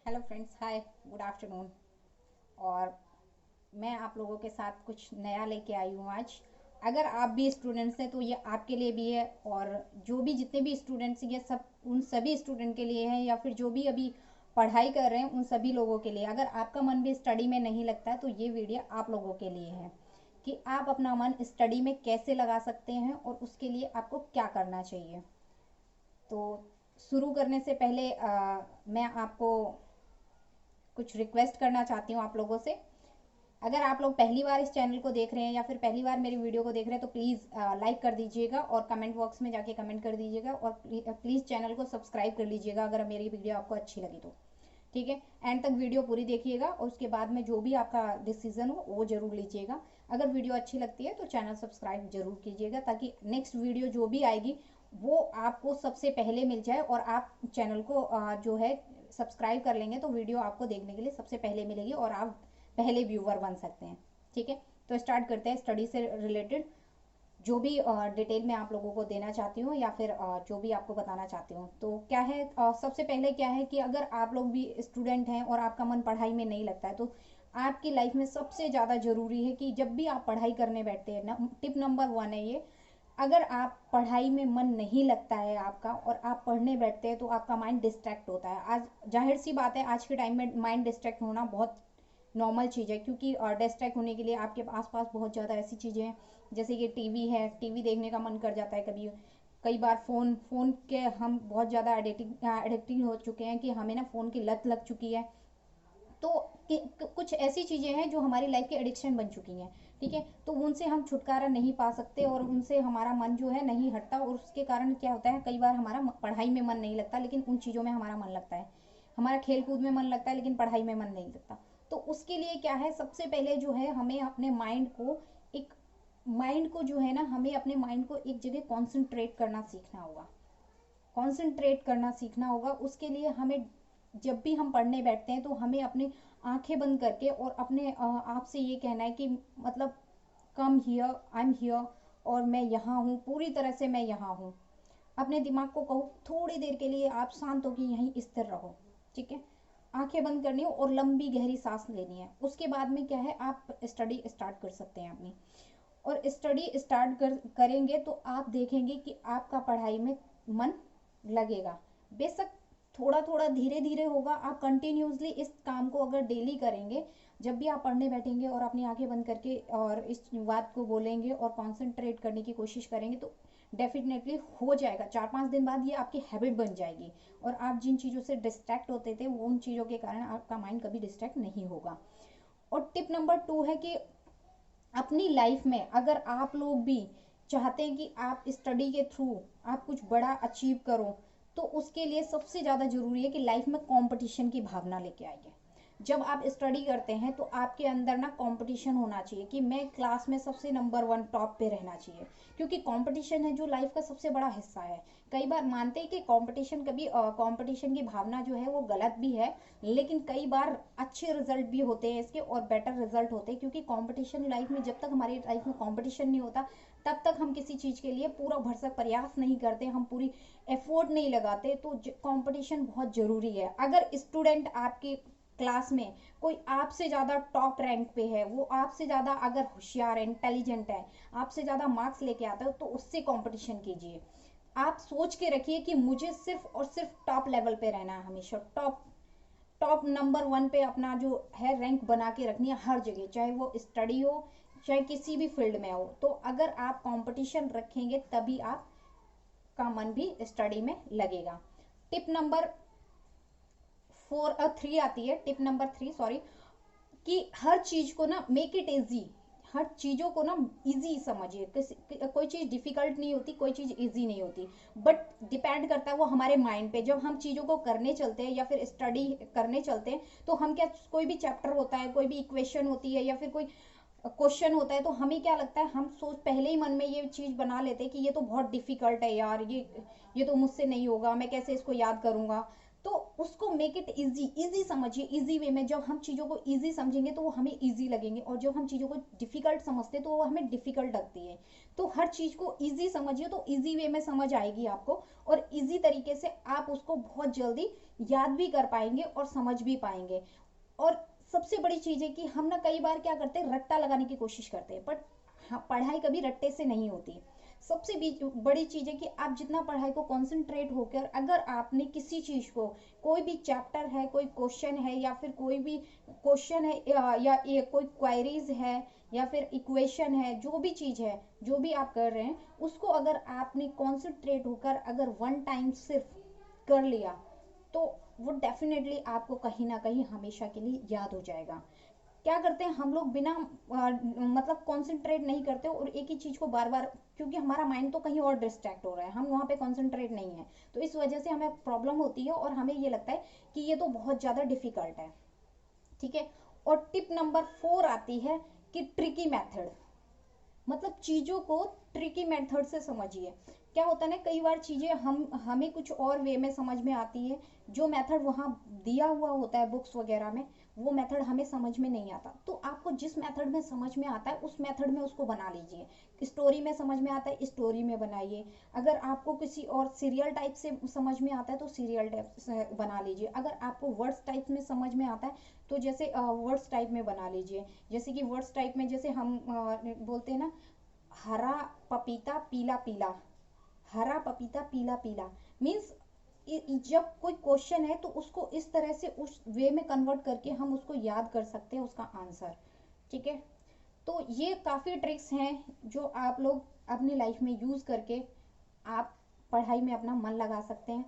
Hello friends, हाय, good afternoon. और मैं आप लोगों के साथ कुछ नया लेके आई हूँ आज। अगर आप भी स्टूडेंट्स हैं तो ये आपके लिए भी है, और जो भी जितने भी स्टूडेंट्स ये सब उन सभी स्टूडेंट के लिए है, या फिर जो भी अभी पढ़ाई कर रहे हैं उन सभी लोगों के लिए। अगर आपका मन भी स्टडी में नहीं लगता है तो ये वीडियो आप लोगों के लिए है कि आप अपना मन स्टडी में कैसे लगा सकते हैं और उसके लिए आपको क्या करना चाहिए। तो शुरू करने से पहले मैं आपको कुछ रिक्वेस्ट करना चाहती हूँ आप लोगों से। अगर आप लोग पहली बार इस चैनल को देख रहे हैं या फिर पहली बार मेरी वीडियो को देख रहे हैं तो प्लीज़ लाइक कर दीजिएगा और कमेंट बॉक्स में जाके कमेंट कर दीजिएगा, और प्लीज़ चैनल को सब्सक्राइब कर लीजिएगा अगर मेरी वीडियो आपको अच्छी लगी तो। ठीक है, एंड तक वीडियो पूरी देखिएगा और उसके बाद में जो भी आपका डिसीजन हो वो जरूर लीजिएगा। अगर वीडियो अच्छी लगती है तो चैनल सब्सक्राइब जरूर कीजिएगा, ताकि नेक्स्ट वीडियो जो भी आएगी वो आपको सबसे पहले मिल जाए, और आप चैनल को जो है सब्सक्राइब कर लेंगे तो वीडियो आपको देखने के लिए सबसे पहले मिलेगी और आप पहले व्यूअर बन सकते हैं। ठीक है, तो स्टार्ट करते हैं स्टडी से रिलेटेड जो भी डिटेल में आप लोगों को देना चाहती हूँ, या फिर जो भी आपको बताना चाहती हूँ। तो क्या है, सबसे पहले क्या है कि अगर आप लोग भी स्टूडेंट हैं और आपका मन पढ़ाई में नहीं लगता है तो आपकी लाइफ में सबसे ज़्यादा ज़रूरी है कि जब भी आप पढ़ाई करने बैठते हैं ना, टिप नंबर 1 है ये। अगर आप पढ़ाई में मन नहीं लगता है आपका और आप पढ़ने बैठते हैं तो आपका माइंड डिस्ट्रैक्ट होता है। आज जाहिर सी बात है, आज के टाइम में माइंड डिस्ट्रैक्ट होना बहुत नॉर्मल चीज़ है, क्योंकि डिस्ट्रैक्ट होने के लिए आपके आसपास बहुत ज़्यादा ऐसी चीज़ें हैं, जैसे कि टीवी है, टीवी देखने का मन कर जाता है कभी। कई बार फ़ोन फ़ोन के हम बहुत ज़्यादा एडिक्टिव हो चुके हैं कि हमें ना फ़ोन की लत लग चुकी है। तो कुछ ऐसी चीज़ें हैं जो हमारी लाइफ की एडिक्शन बन चुकी हैं। ठीक है, तो उनसे हम छुटकारा नहीं पा सकते और उनसे हमारा मन जो है नहीं हटता, और उसके कारण क्या होता है, कई बार हमारा पढ़ाई में मन नहीं लगता लेकिन उन चीज़ों में हमारा मन लगता है। हमारा खेल कूद में मन लगता है लेकिन पढ़ाई में मन नहीं लगता। तो उसके लिए क्या है, सबसे पहले जो है हमें अपने माइंड को जो है ना, हमें अपने माइंड को एक जगह कॉन्सेंट्रेट करना सीखना होगा। कॉन्सेंट्रेट करना सीखना होगा उसके लिए हमें, जब भी हम पढ़ने बैठते हैं तो हमें अपनी आंखें बंद करके और अपने आप से ये कहना है कि मतलब come here, I am here, और मैं यहाँ हूँ, पूरी तरह से मैं यहाँ हूँ। अपने दिमाग को कहो थोड़ी देर के लिए आप शांत हो कि यहीं स्थिर रहो। ठीक है, आंखें बंद करनी है और लंबी गहरी सांस लेनी है। उसके बाद में क्या है, आप स्टडी स्टार्ट कर सकते हैं अपनी। और स्टडी स्टार्ट करेंगे तो आप देखेंगे कि आपका पढ़ाई में मन लगेगा। बेशक थोड़ा थोड़ा धीरे धीरे होगा, आप कंटिन्यूसली इस काम को अगर डेली करेंगे, जब भी आप पढ़ने बैठेंगे और अपनी आंखें बंद करके और इस बात को बोलेंगे और कंसंट्रेट करने की कोशिश करेंगे तो डेफिनेटली हो जाएगा। 4-5 दिन बाद ये आपकी हैबिट बन जाएगी, और आप जिन चीज़ों से डिस्ट्रैक्ट होते थे वो उन चीज़ों के कारण आपका माइंड कभी डिस्ट्रैक्ट नहीं होगा। और टिप नंबर 2 है कि अपनी लाइफ में अगर आप लोग भी चाहते हैं कि आप स्टडी के थ्रू आप कुछ बड़ा अचीव करो, तो उसके लिए सबसे ज़्यादा ज़रूरी है कि लाइफ में कंपटीशन की भावना लेके आइए। जब आप स्टडी करते हैं तो आपके अंदर ना कंपटीशन होना चाहिए कि मैं क्लास में सबसे नंबर 1 टॉप पे रहना चाहिए, क्योंकि कंपटीशन है जो लाइफ का सबसे बड़ा हिस्सा है। कई बार मानते हैं कि कंपटीशन की भावना जो है वो गलत भी है, लेकिन कई बार अच्छे रिजल्ट भी होते हैं इसके और बेटर रिजल्ट होते हैं, क्योंकि कंपटीशन लाइफ में, जब तक हमारी लाइफ में कंपटीशन नहीं होता तब तक हम किसी चीज़ के लिए पूरा भरसक प्रयास नहीं करते, हम पूरी एफर्ट नहीं लगाते। तो कंपटीशन बहुत ज़रूरी है। अगर स्टूडेंट आपके क्लास में कोई आपसे ज़्यादा टॉप रैंक पे है, वो आपसे ज़्यादा अगर होशियार है, इंटेलिजेंट है, आपसे ज़्यादा मार्क्स लेके आता है, तो उससे कंपटीशन कीजिए। आप सोच के रखिए कि मुझे सिर्फ और सिर्फ टॉप लेवल पे रहना है, हमेशा टॉप टॉप नंबर 1 पे अपना जो है रैंक बना के रखनी है हर जगह, चाहे वो स्टडी हो चाहे किसी भी फील्ड में हो। तो अगर आप कंपटीशन रखेंगे तभी आप का मन भी स्टडी में लगेगा। टिप नंबर 3 आती है, टिप नंबर 3 सॉरी, कि हर चीज को ना मेक इट इजी। हर चीजों को ना इजी समझिए। कोई चीज डिफिकल्ट नहीं होती, कोई चीज इजी नहीं होती, बट डिपेंड करता है वो हमारे माइंड पे। जब हम चीजों को करने चलते हैं या फिर स्टडी करने चलते हैं तो हम क्या, कोई भी चैप्टर होता है, कोई भी इक्वेशन होती है या फिर कोई क्वेश्चन होता है, तो हमें क्या लगता है, हम सोच पहले ही मन में ये चीज बना लेते हैं कि ये तो बहुत डिफिकल्ट है यार, ये तो मुझसे नहीं होगा, मैं कैसे इसको याद करूंगा। तो उसको मेक इट इजी, इजी समझिए। इजी वे में जब हम चीज़ों को इजी समझेंगे तो वो हमें इजी लगेंगे, और जब हम चीज़ों को डिफिकल्ट समझते हैं तो वो हमें डिफिकल्ट लगती है। तो हर चीज़ को इजी समझिए, तो इजी वे में समझ आएगी आपको, और इजी तरीके से आप उसको बहुत जल्दी याद भी कर पाएंगे और समझ भी पाएंगे। और सबसे बड़ी चीज़ है कि हम ना कई बार क्या करते हैं, रट्टा लगाने की कोशिश करते हैं, बट हाँ, पढ़ाई कभी रट्टे से नहीं होती। सबसे बड़ी चीज़ है कि आप जितना पढ़ाई को कंसंट्रेट होकर, अगर आपने किसी चीज़ को, कोई भी चैप्टर है, कोई क्वेश्चन है, या फिर कोई भी क्वेश्चन है, या कोई क्वेरीज है, या फिर इक्वेशन है, जो भी चीज़ है, जो भी आप कर रहे हैं, उसको अगर आपने कॉन्सेंट्रेट होकर अगर वन टाइम सिर्फ कर लिया, तो वो डेफिनेटली आपको कहीं ना कहीं हमेशा के लिए याद हो जाएगा। क्या करते हैं हम लोग, बिना मतलब कॉन्सेंट्रेट नहीं करते और एक ही चीज को बार बार, क्योंकि हमारा माइंड तो कहीं और डिस्ट्रैक्ट हो रहा है, हम वहां पे कॉन्सेंट्रेट नहीं है, तो इस वजह से हमें प्रॉब्लम होती है और हमें ये लगता है कि ये तो बहुत ज्यादा डिफिकल्ट है। ठीक है। और टिप नंबर 4 आती है कि ट्रिकी मेथड, मतलब चीज़ों को ट्रिकी मेथड से समझिए। क्या होता है ना, कई बार चीज़ें हमें कुछ और वे में समझ में आती है, जो मेथड वहाँ दिया हुआ होता है बुक्स वगैरह में, वो मेथड हमें समझ में नहीं आता। तो आपको जिस मेथड में समझ में आता है उस मेथड में उसको बना लीजिए। स्टोरी में समझ में आता है, स्टोरी में बनाइए। अगर आपको किसी और सीरियल टाइप से समझ में आता है तो सीरियल टाइप से बना लीजिए। अगर आपको वर्ड्स टाइप में समझ में आता है तो जैसे वर्ड्स टाइप में बना लीजिए। जैसे कि वर्ड्स टाइप में जैसे हम बोलते हैं ना, हरा पपीता पीला पीला, हरा पपीता पीला पीला, मीन्स जब कोई क्वेश्चन है तो उसको इस तरह से उस वे में कन्वर्ट करके हम उसको याद कर सकते हैं उसका आंसर। ठीक है। तो ये काफ़ी ट्रिक्स हैं जो आप लोग अपनी लाइफ में यूज़ करके आप पढ़ाई में अपना मन लगा सकते हैं।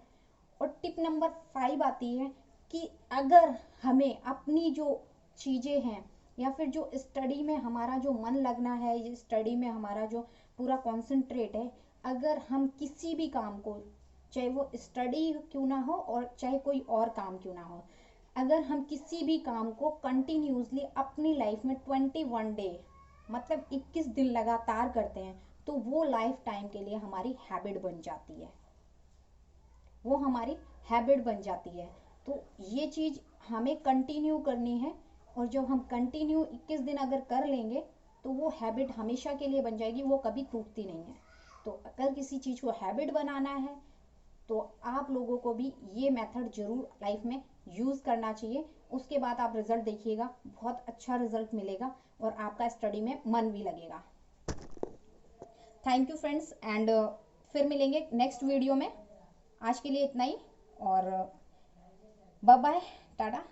और टिप नंबर 5 आती है कि अगर हमें अपनी जो चीज़ें हैं, या फिर जो स्टडी में हमारा जो मन लगना है, स्टडी में हमारा जो पूरा कॉन्सेंट्रेट है, अगर हम किसी भी काम को, चाहे वो स्टडी क्यों ना हो और चाहे कोई और काम क्यों ना हो, अगर हम किसी भी काम को कंटिन्यूसली अपनी लाइफ में 21 डे, मतलब 21 दिन लगातार करते हैं, तो वो लाइफ टाइम के लिए हमारी हैबिट बन जाती है, वो हमारी हैबिट बन जाती है। तो ये चीज़ हमें कंटिन्यू करनी है, और जब हम कंटिन्यू 21 दिन अगर कर लेंगे तो वो हैबिट हमेशा के लिए बन जाएगी, वो कभी टूटती नहीं है। तो अगर किसी चीज़ को हैबिट बनाना है तो आप लोगों को भी ये मेथड जरूर लाइफ में यूज़ करना चाहिए। उसके बाद आप रिजल्ट देखिएगा, बहुत अच्छा रिजल्ट मिलेगा और आपका स्टडी में मन भी लगेगा। थैंक यू फ्रेंड्स, एंड फिर मिलेंगे नेक्स्ट वीडियो में। आज के लिए इतना ही, और बाय बाय, टाटा।